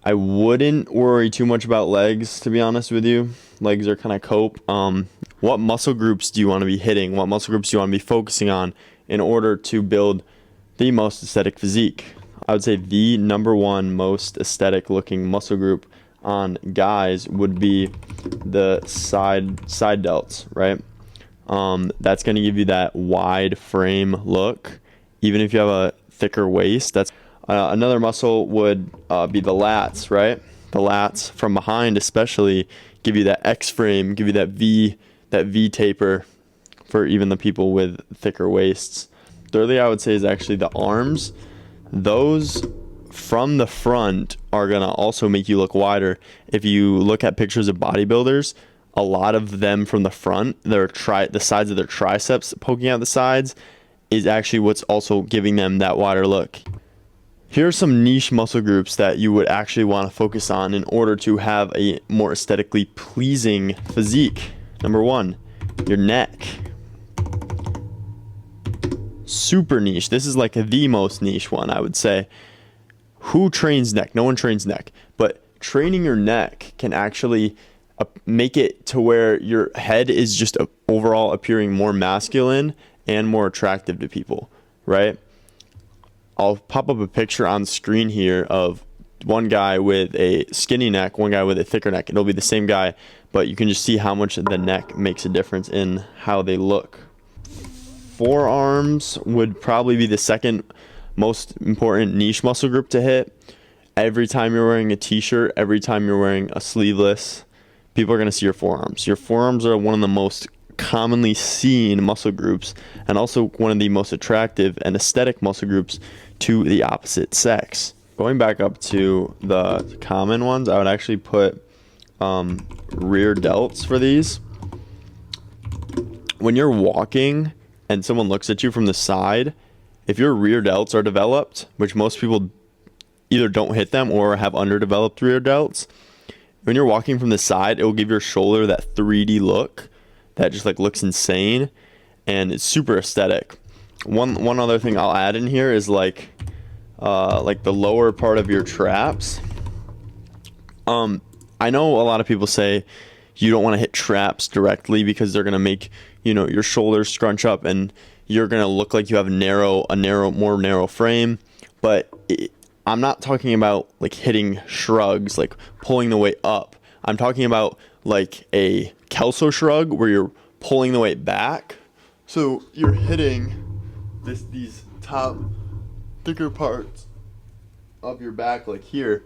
I wouldn't worry too much about legs, to be honest with you. Legs are kind of cope. What muscle groups do you want to be hitting? What muscle groups do you want to be focusing on in order to build the most aesthetic physique? I would say the number one most aesthetic looking muscle group on guys would be the side delts, right? That's going to give you that wide frame look. Even if you have a thicker waist, that's another muscle would be the lats, right? The lats from behind especially give you that X frame, give you that V taper for even the people with thicker waists. Thirdly, I would say is actually the arms. Those from the front are gonna also make you look wider. If you look at pictures of bodybuilders, a lot of them from the front, the sides of their triceps poking out the sides is actually what's also giving them that wider look. Here are some niche muscle groups that you would actually want to focus on in order to have a more aesthetically pleasing physique. Number one, your neck. Super niche. This is like the most niche one, I would say. Who trains neck? No one trains neck. But training your neck can actually make it to where your head is just overall appearing more masculine and more attractive to people, right? I'll pop up a picture on the screen here of one guy with a skinny neck, one guy with a thicker neck. It'll be the same guy, but you can just see how much the neck makes a difference in how they look. Forearms would probably be the second most important niche muscle group to hit. Every time you're wearing a t-shirt, every time you're wearing a sleeveless, people are going to see your forearms. Your forearms are one of the most commonly seen muscle groups and also one of the most attractive and aesthetic muscle groups to the opposite sex. Going back up to the common ones, I would actually put rear delts for these. When you're walking and someone looks at you from the side, if your rear delts are developed, which most people either don't hit them or have underdeveloped rear delts, when you're walking from the side, it will give your shoulder that 3D look that just like looks insane and it's super aesthetic. One other thing I'll add in here is like the lower part of your traps. I know a lot of people say you don't want to hit traps directly because they're gonna make your shoulders scrunch up and you're gonna look like you have a more narrow frame. But I'm not talking about like hitting shrugs, like pulling the weight up. I'm talking about like a Kelso shrug where you're pulling the weight back. So you're hitting these top thicker parts of your back like here.